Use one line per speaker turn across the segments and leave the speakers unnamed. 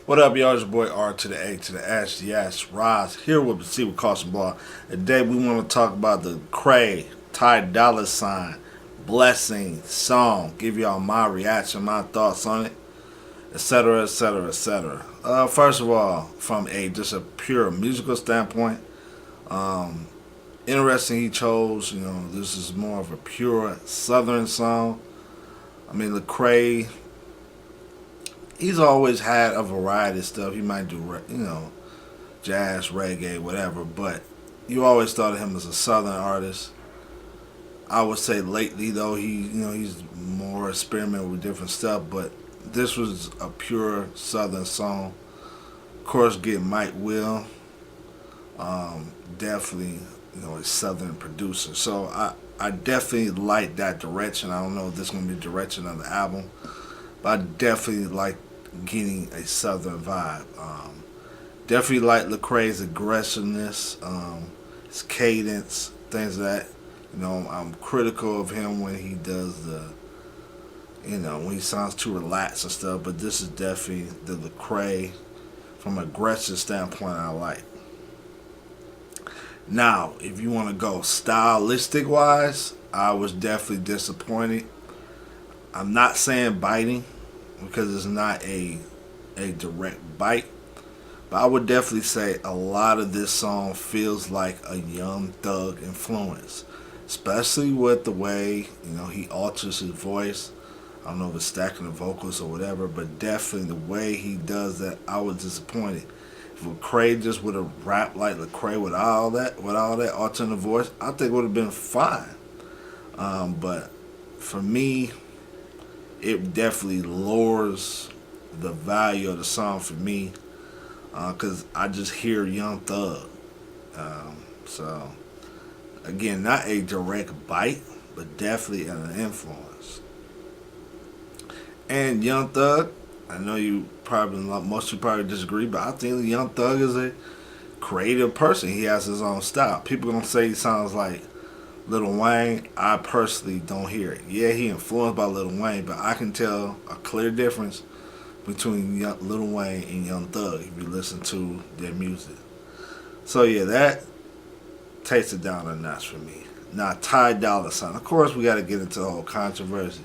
What up, y'all? It's your boy R to the A to the S, yes, Roz, here with the C with Caution Ball. Today we want to talk about the Lecrae, Ty Dolla sign, Blessing song. Give y'all my reaction, my thoughts on it, etc., etc., etc. First of all, from a just a pure musical standpoint, um, interesting he chose. This is more of a pure Southern song. I mean, Lecrae, he's always had a variety of stuff. He might do, jazz, reggae, whatever. But you always thought of him as a Southern artist. I would say lately though, he's more experimental with different stuff. But this was a pure Southern song. Of course, get Mike Will, definitely a Southern producer. So I definitely like that direction. I don't know if this is gonna be the direction of the album, but I definitely like getting a Southern vibe. Definitely like Lecrae's aggressiveness, his cadence, things of that. I'm critical of him when he does when he sounds too relaxed and stuff. But this is definitely the Lecrae from an aggressive standpoint I like. Now, if you want to go stylistic wise, I was definitely disappointed. I'm not saying biting because it's not a direct bite. But I would definitely say a lot of this song feels like a Young Thug influence, especially with the way he alters his voice. I don't know if it's stacking the vocals or whatever, but definitely the way he does that, I was disappointed. If Lecrae just would have rapped like Lecrae with all that altering the voice, I think it would have been fine. But for me, it definitely lowers the value of the song for me because I just hear Young Thug. So again, not a direct bite, but definitely an influence. And Young Thug, I know most of you probably disagree, but I think Young Thug is a creative person. He has his own style. People gonna say he sounds like Lil Wayne. I personally don't hear it. Yeah, he influenced by Lil Wayne, but I can tell a clear difference between Lil Wayne and Young Thug if you listen to their music. So yeah, that takes it down a notch for me. Now Ty Dolla sign. Of course, we got to get into the whole controversy.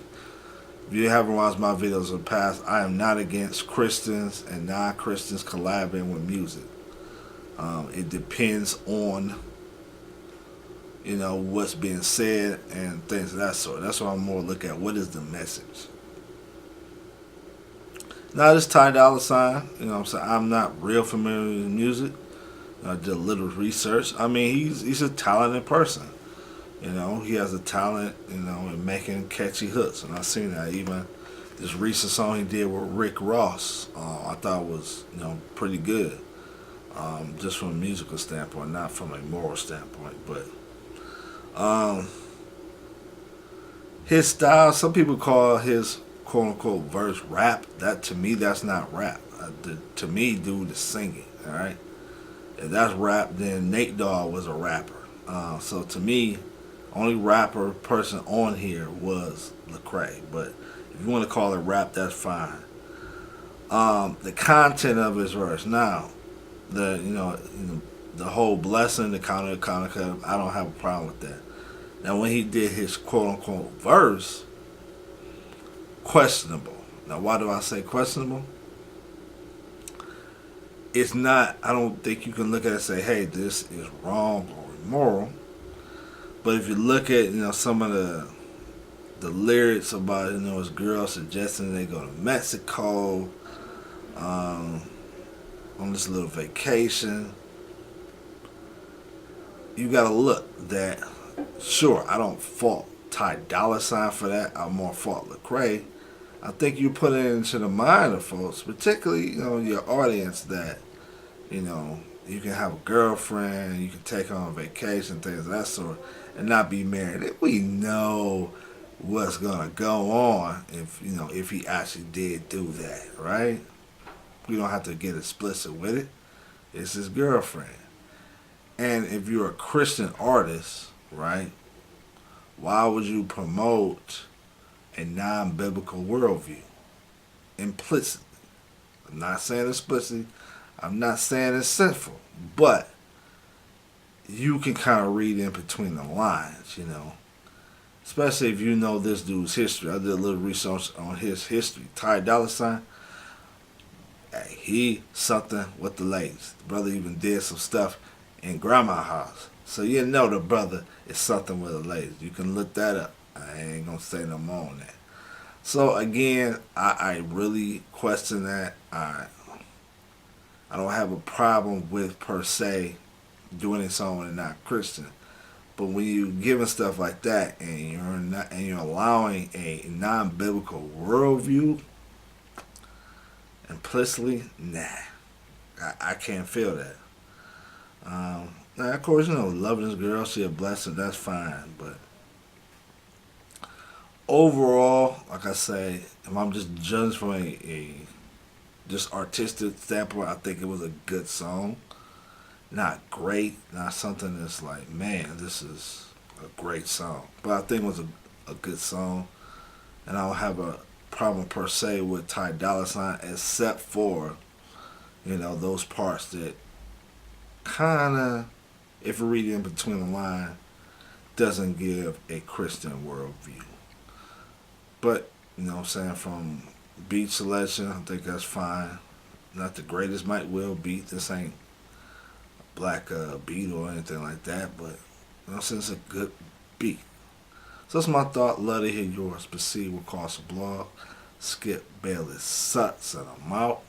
If you haven't watched my videos in the past, I am not against Christians and non-Christians collaborating with music. It depends on what's being said and things of that sort. That's why I'm more look at what is the message. Now this Ty Dolla sign, what I'm saying, I'm not real familiar with his music. I did a little research. I mean, he's a talented person. He has a talent, in making catchy hooks, and I've seen that. Even this recent song he did with Rick Ross, I thought was, pretty good. Just from a musical standpoint, not from a moral standpoint. But his style, some people call his quote unquote verse rap. That to me, that's not rap. To me, dude is singing. All right, if that's rap, then Nate Dogg was a rapper. So to me, only rapper person on here was Lecrae. But if you want to call it rap, that's fine. The content of his verse. Now, the whole blessing, the counter, I don't have a problem with that. Now, when he did his quote unquote verse, questionable. Now, why do I say questionable? It's not. I don't think you can look at it and say, "Hey, this is wrong or immoral." But if you look at some of the lyrics about his girl suggesting they go to Mexico on this little vacation, you gotta look that. Sure, I don't fault Ty Dolla sign for that. I more fault Lecrae. I think you put it into the mind of folks, particularly your audience, that you can have a girlfriend, you can take her on vacation, things of that sort, and not be married. We know what's gonna go on if he actually did do that, right? We don't have to get explicit with it. It's his girlfriend. And if you're a Christian artist, right, why would you promote a non-biblical worldview implicitly? I'm not saying it's pussy. I'm not saying it's sinful. But you can kind of read in between the lines, you know. Especially if you know this dude's history. I did a little research on his history. Ty Dolla sign, hey, he something with the ladies. The brother even did some stuff in grandma's house. So you know the brother is something with the ladies. You can look that up. I ain't gonna say no more on that. So again, I really question that. I don't have a problem with per se doing it someone and not Christian. But when you giving stuff like that and you're allowing a non-biblical worldview implicitly, nah, I can't feel that. Now of course, you know, loving this girl, she a blessing, that's fine. But overall, like I say, if I'm just judging from a just artistic standpoint, I think it was a good song. Not great, not something that's like, man, this is a great song. But I think it was a good song. And I don't have a problem per se with Ty Dolla Sign except for, you know, those parts that kinda, if you read in between the line, doesn't give a Christian worldview. But, you know what I'm saying, from beat selection, I think that's fine. Not the greatest Mike Will beat. This ain't black beat or anything like that, but you know what I'm saying, it's a good beat. So that's my thought. Love to hear yours. Proceed with Carson Blog. Skip Bailey sucks and I'm out.